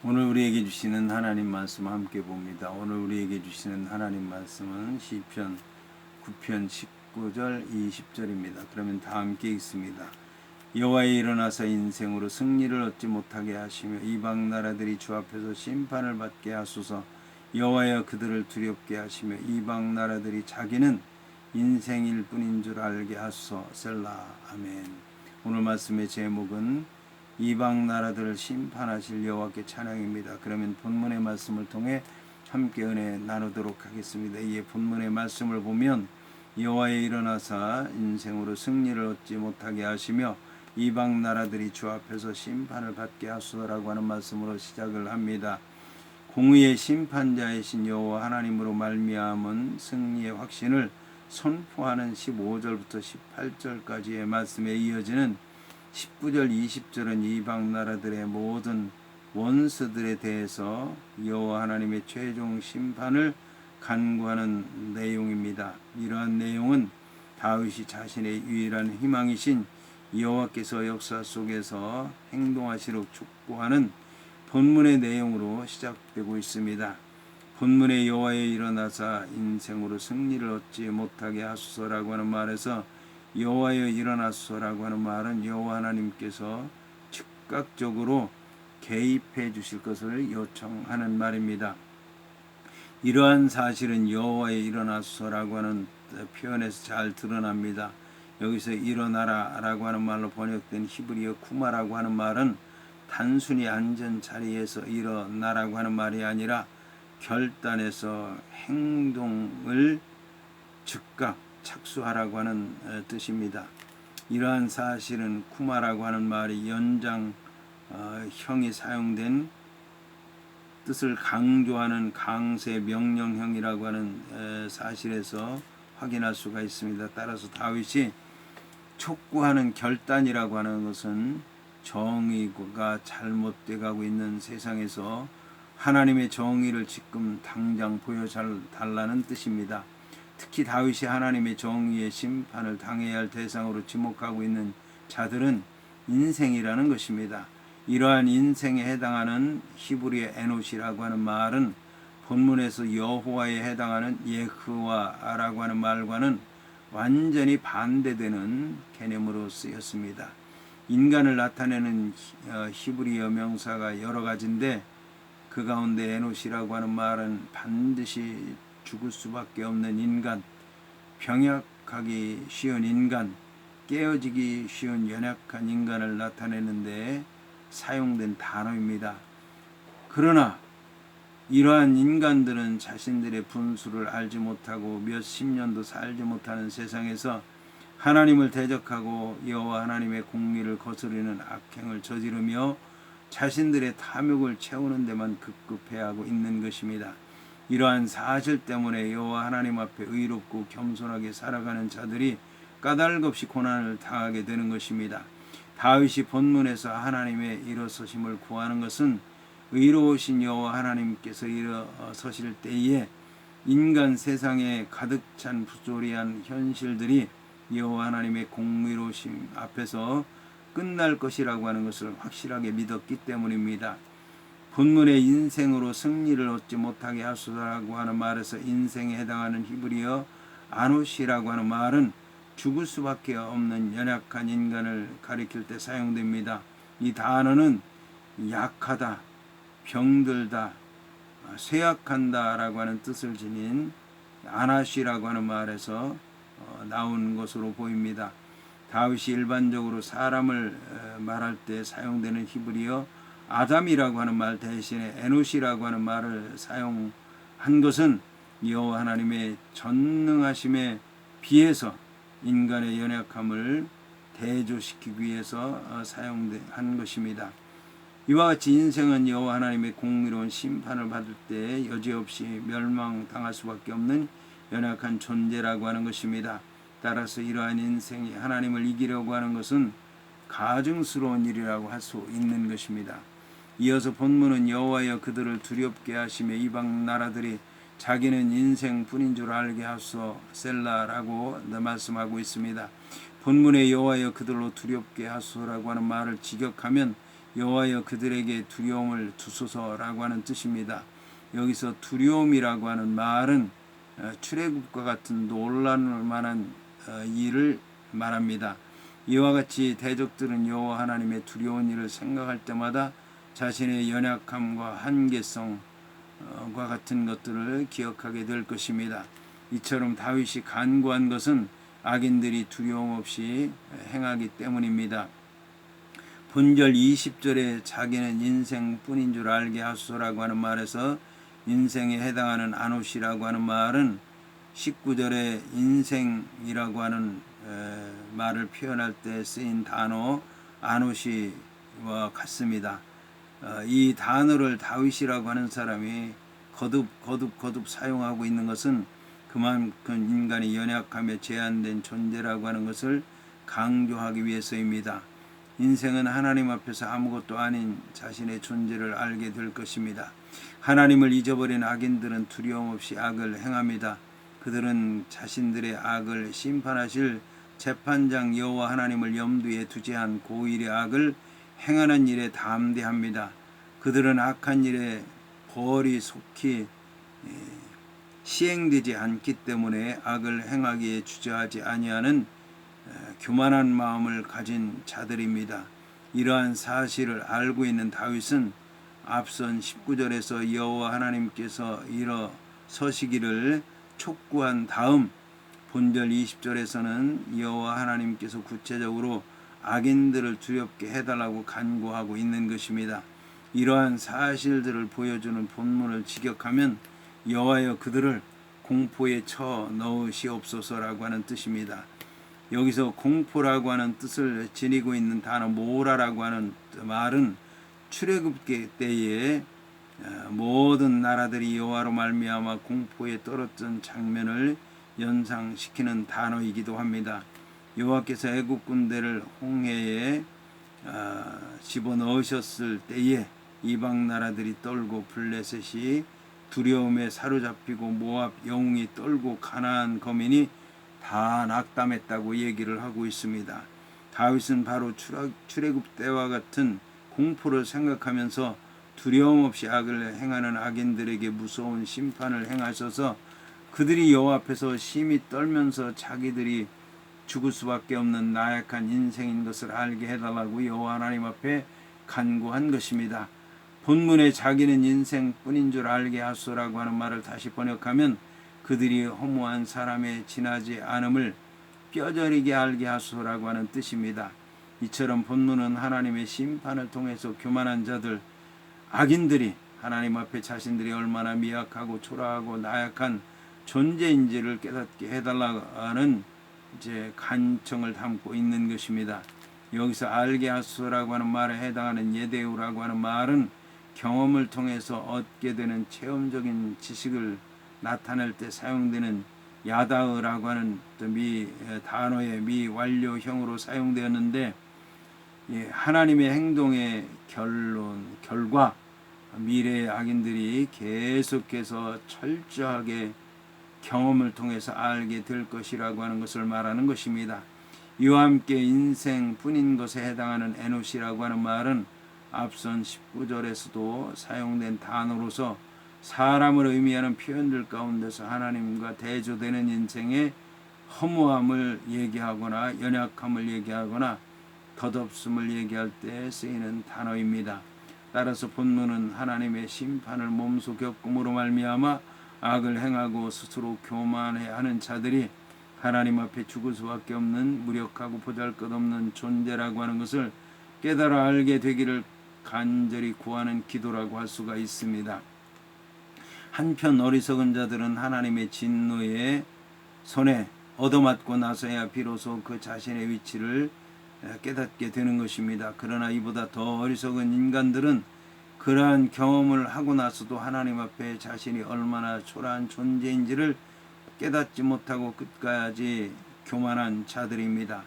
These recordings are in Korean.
오늘 우리에게 주시는 하나님 말씀 함께 봅니다. 오늘 우리에게 주시는 하나님 말씀은 시편 9편 19절 20절입니다. 그러면 다 함께 읽습니다. 여호와의 일어나서 인생으로 승리를 얻지 못하게 하시며 이방 나라들이 주 앞에서 심판을 받게 하소서. 여호와여 그들을 두렵게 하시며 이방 나라들이 자기는 인생일 뿐인 줄 알게 하소서. 셀라. 아멘. 오늘 말씀의 제목은 이방 나라들을 심판하실 여호와께 찬양입니다. 그러면 본문의 말씀을 통해 함께 은혜 나누도록 하겠습니다. 이 본문의 말씀을 보면 여호와의 일어나사 인생으로 승리를 얻지 못하게 하시며 이방 나라들이 주 앞에서 심판을 받게 하소서라고 하는 말씀으로 시작을 합니다. 공의의 심판자이신 여호와 하나님으로 말미암은 승리의 확신을 선포하는 15절부터 18절까지의 말씀에 이어지는 19절 20절은 이방 나라들의 모든 원수들에 대해서 여호와 하나님의 최종 심판을 간구하는 내용입니다. 이러한 내용은 다윗이 자신의 유일한 희망이신 여호와께서 역사 속에서 행동하시도록 촉구하는 본문의 내용으로 시작되고 있습니다. 본문의 여호와여 일어나사 인생으로 승리를 얻지 못하게 하소서라고 하는 말에서 여호와여 일어나소서라고 하는 말은 여호와 하나님께서 즉각적으로 개입해 주실 것을 요청하는 말입니다. 이러한 사실은 여호와여 일어나소서라고 하는 표현에서 잘 드러납니다. 여기서 일어나라라고 하는 말로 번역된 히브리어 쿠마라고 하는 말은 단순히 앉은 자리에서 일어나라고 하는 말이 아니라 결단해서 행동을 즉각 착수하라고 하는 뜻입니다. 이러한 사실은 쿠마라고 하는 말이 연장형이 사용된 뜻을 강조하는 강세 명령형이라고 하는 사실에서 확인할 수가 있습니다. 따라서 다윗이 촉구하는 결단이라고 하는 것은 정의가 잘못돼 가고 있는 세상에서 하나님의 정의를 지금 당장 보여달라는 뜻입니다. 특히 다윗이 하나님의 정의의 심판을 당해야 할 대상으로 지목하고 있는 자들은 인생이라는 것입니다. 이러한 인생에 해당하는 히브리의 에노시라고 하는 말은 본문에서 여호와에 해당하는 예흐와라고 하는 말과는 완전히 반대되는 개념으로 쓰였습니다. 인간을 나타내는 히브리어 명사가 여러 가지인데 그 가운데 에노시라고 하는 말은 반드시 죽을 수밖에 없는 인간, 병약하기 쉬운 인간, 깨어지기 쉬운 연약한 인간을 나타내는데 사용된 단어입니다. 그러나 이러한 인간들은 자신들의 분수를 알지 못하고 몇십 년도 살지 못하는 세상에서 하나님을 대적하고 여호와 하나님의 공의를 거스르는 악행을 저지르며 자신들의 탐욕을 채우는 데만 급급해하고 있는 것입니다. 이러한 사실 때문에 여호와 하나님 앞에 의롭고 겸손하게 살아가는 자들이 까닭없이 고난을 당하게 되는 것입니다. 다윗이 본문에서 하나님의 일어서심을 구하는 것은 의로우신 여호와 하나님께서 일어서실 때에 인간 세상에 가득 찬 부조리한 현실들이 여호와 하나님의 공의로우심 앞에서 끝날 것이라고 하는 것을 확실하게 믿었기 때문입니다. 본문의 인생으로 승리를 얻지 못하게 하소서라고 하는 말에서 인생에 해당하는 히브리어 아노시라고 하는 말은 죽을 수밖에 없는 연약한 인간을 가리킬 때 사용됩니다. 이 단어는 약하다, 병들다, 쇠약한다 라고 하는 뜻을 지닌 아나시라고 하는 말에서 나온 것으로 보입니다. 다윗이 일반적으로 사람을 말할 때 사용되는 히브리어 아담이라고 하는 말 대신에 에노시라고 하는 말을 사용한 것은 여호와 하나님의 전능하심에 비해서 인간의 연약함을 대조시키기 위해서 사용한 것입니다. 이와 같이 인생은 여호와 하나님의 공의로운 심판을 받을 때 여지없이 멸망당할 수밖에 없는 연약한 존재라고 하는 것입니다. 따라서 이러한 인생이 하나님을 이기려고 하는 것은 가증스러운 일이라고 할 수 있는 것입니다. 이어서 본문은 여호와여 그들을 두렵게 하시며 이방 나라들이 자기는 인생뿐인 줄 알게 하소서 셀라라고 말씀하고 있습니다. 본문의 여호와여 그들로 두렵게 하소서라고 하는 말을 직역하면 여호와여 그들에게 두려움을 주소서라고 하는 뜻입니다. 여기서 두려움이라고 하는 말은 출애굽과 같은 놀랄 만한 일을 말합니다. 이와 같이 대적들은 여호와 하나님의 두려운 일을 생각할 때마다 자신의 연약함과 한계성과 같은 것들을 기억하게 될 것입니다. 이처럼 다윗이 간구한 것은 악인들이 두려움 없이 행하기 때문입니다. 본절 20절에 자기는 인생뿐인 줄 알게 하소서라고 하는 말에서 인생에 해당하는 아노시라고 하는 말은 19절에 인생이라고 하는 말을 표현할 때 쓰인 단어 아노시와 같습니다. 이 단어를 다윗이라고 하는 사람이 거듭 사용하고 있는 것은 그만큼 인간이 연약하며 제한된 존재라고 하는 것을 강조하기 위해서입니다. 인생은 하나님 앞에서 아무것도 아닌 자신의 존재를 알게 될 것입니다. 하나님을 잊어버린 악인들은 두려움 없이 악을 행합니다. 그들은 자신들의 악을 심판하실 재판장 여호와 하나님을 염두에 두지 않고 고일의 악을 행하는 일에 담대합니다. 그들은 악한 일에 벌이 속히 시행되지 않기 때문에 악을 행하기에 주저하지 아니하는 교만한 마음을 가진 자들입니다. 이러한 사실을 알고 있는 다윗은 앞선 19절에서 여호와 하나님께서 일어서시기를 촉구한 다음 본절 20절에서는 여호와 하나님께서 구체적으로 악인들을 두렵게 해달라고 간구하고 있는 것입니다. 이러한 사실들을 보여주는 본문을 직역하면 여호와여 그들을 공포에 쳐 넣으시옵소서라고 하는 뜻입니다. 여기서 공포라고 하는 뜻을 지니고 있는 단어 모라라고 하는 말은 출애굽 때에 모든 나라들이 여호와로 말미암아 공포에 떨었던 장면을 연상시키는 단어이기도 합니다. 여호와께서 애국 군대를 홍해에 집어넣으셨을 때에 이방 나라들이 떨고 블레셋이 두려움에 사로잡히고 모압 영웅이 떨고 가나안 거민이 다 낙담했다고 얘기를 하고 있습니다. 다윗은 바로 출애굽 때와 같은 공포를 생각하면서 두려움 없이 악을 행하는 악인들에게 무서운 심판을 행하셔서 그들이 여호와 앞에서 심히 떨면서 자기들이 죽을 수밖에 없는 나약한 인생인 것을 알게 해달라고 여호와 하나님 앞에 간구한 것입니다. 본문에 자기는 인생뿐인 줄 알게 하소서라고 하는 말을 다시 번역하면 그들이 허무한 사람의 지나지 않음을 뼈저리게 알게 하소서라고 하는 뜻입니다. 이처럼 본문은 하나님의 심판을 통해서 교만한 자들, 악인들이 하나님 앞에 자신들이 얼마나 미약하고 초라하고 나약한 존재인지를 깨닫게 해달라는 간청을 담고 있는 것입니다. 여기서 알게 하소서라고 하는 말에 해당하는 예데우라고 하는 말은 경험을 통해서 얻게 되는 체험적인 지식을 나타낼 때 사용되는 야다으라고 하는 단어의 미완료형으로 사용되었는데 하나님의 행동의 결과 미래의 악인들이 계속해서 철저하게 경험을 통해서 알게 될 것이라고 하는 것을 말하는 것입니다. 이와 함께 인생뿐인 것에 해당하는 에노시라고 하는 말은 앞선 19절에서도 사용된 단어로서 사람을 의미하는 표현들 가운데서 하나님과 대조되는 인생의 허무함을 얘기하거나 연약함을 얘기하거나 덧없음을 얘기할 때 쓰이는 단어입니다. 따라서 본문은 하나님의 심판을 몸소 겪음으로 말미암아 악을 행하고 스스로 교만해하는 자들이 하나님 앞에 죽을 수밖에 없는 무력하고 보잘것없는 존재라고 하는 것을 깨달아 알게 되기를 간절히 구하는 기도라고 할 수가 있습니다. 한편 어리석은 자들은 하나님의 진노의 손에 얻어맞고 나서야 비로소 그 자신의 위치를 깨닫게 되는 것입니다. 그러나 이보다 더 어리석은 인간들은 그러한 경험을 하고 나서도 하나님 앞에 자신이 얼마나 초라한 존재인지를 깨닫지 못하고 끝까지 교만한 자들입니다.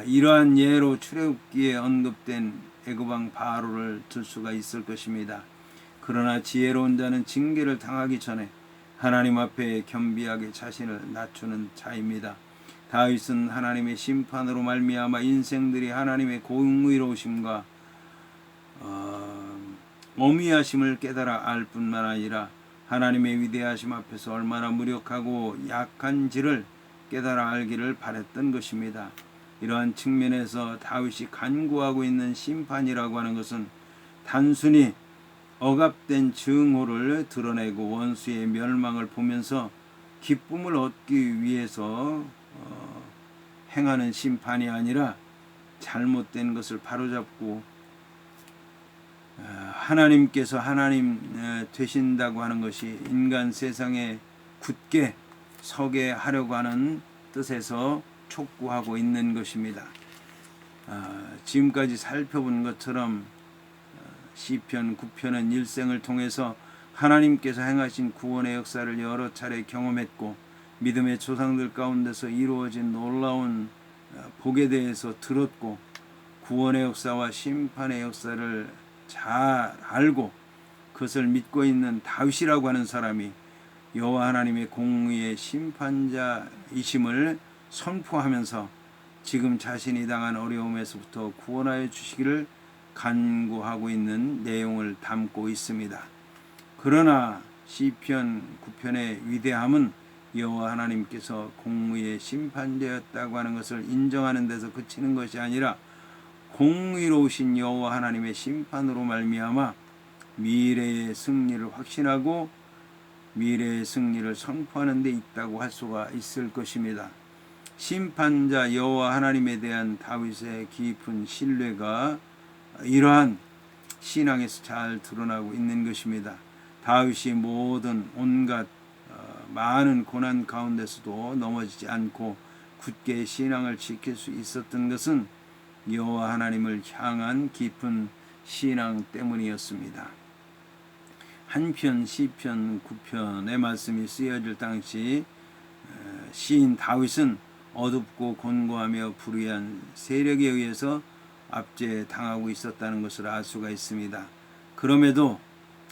이러한 예로 출애굽기에 언급된 애굽왕 바로를 들 수가 있을 것입니다. 그러나 지혜로운 자는 징계를 당하기 전에 하나님 앞에 겸비하게 자신을 낮추는 자입니다. 다윗은 하나님의 심판으로 말미암아 인생들이 하나님의 공의로우심과 어미하심을 깨달아 알 뿐만 아니라 하나님의 위대하심 앞에서 얼마나 무력하고 약한지를 깨달아 알기를 바랬던 것입니다. 이러한 측면에서 다윗이 간구하고 있는 심판이라고 하는 것은 단순히 억압된 증오를 드러내고 원수의 멸망을 보면서 기쁨을 얻기 위해서 행하는 심판이 아니라 잘못된 것을 바로잡고 하나님께서 하나님 되신다고 하는 것이 인간 세상에 굳게 서게 하려고 하는 뜻에서 촉구하고 있는 것입니다. 지금까지 살펴본 것처럼 시편 9편은 일생을 통해서 하나님께서 행하신 구원의 역사를 여러 차례 경험했고 믿음의 조상들 가운데서 이루어진 놀라운 복에 대해서 들었고 구원의 역사와 심판의 역사를 잘 알고 그것을 믿고 있는 다윗이라고 하는 사람이 여호와 하나님의 공의의 심판자이심을 선포하면서 지금 자신이 당한 어려움에서부터 구원하여 주시기를 간구하고 있는 내용을 담고 있습니다. 그러나 시편 9편의 위대함은 여호와 하나님께서 공의의 심판자였다고 하는 것을 인정하는 데서 그치는 것이 아니라 공의로우신 여호와 하나님의 심판으로 말미암아 미래의 승리를 확신하고 미래의 승리를 선포하는 데 있다고 할 수가 있을 것입니다. 심판자 여호와 하나님에 대한 다윗의 깊은 신뢰가 이러한 신앙에서 잘 드러나고 있는 것입니다. 다윗이 모든 온갖 많은 고난 가운데서도 넘어지지 않고 굳게 신앙을 지킬 수 있었던 것은 여호와 하나님을 향한 깊은 신앙 때문이었습니다. 한편 시편 9편의 말씀이 쓰여질 당시 시인 다윗은 어둡고 곤고하며 불의한 세력에 의해서 압제당하고 있었다는 것을 알 수가 있습니다. 그럼에도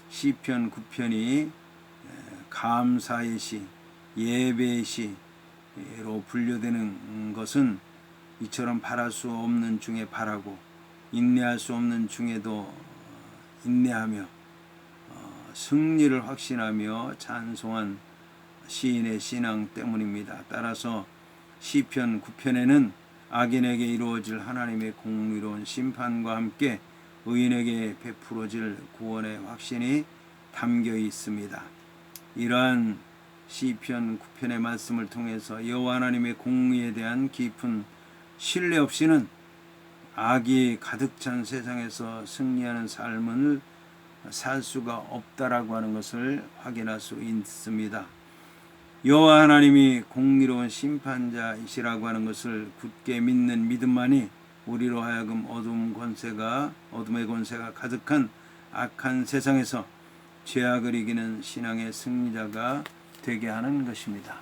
시편 9편이 감사의 시, 예배의 시로 분류되는 것은 이처럼 바랄 수 없는 중에 바라고 인내할 수 없는 중에도 인내하며 승리를 확신하며 찬송한 시인의 신앙 때문입니다. 따라서 시편 9편에는 악인에게 이루어질 하나님의 공의로운 심판과 함께 의인에게 베풀어질 구원의 확신이 담겨 있습니다. 이러한 시편 9편의 말씀을 통해서 여호와 하나님의 공의에 대한 깊은 신뢰 없이는 악이 가득 찬 세상에서 승리하는 삶을 살 수가 없다라고 하는 것을 확인할 수 있습니다. 여호와 하나님이 공의로운 심판자이시라고 하는 것을 굳게 믿는 믿음만이 우리로 하여금 어둠의 권세가 가득한 악한 세상에서 죄악을 이기는 신앙의 승리자가 되게 하는 것입니다.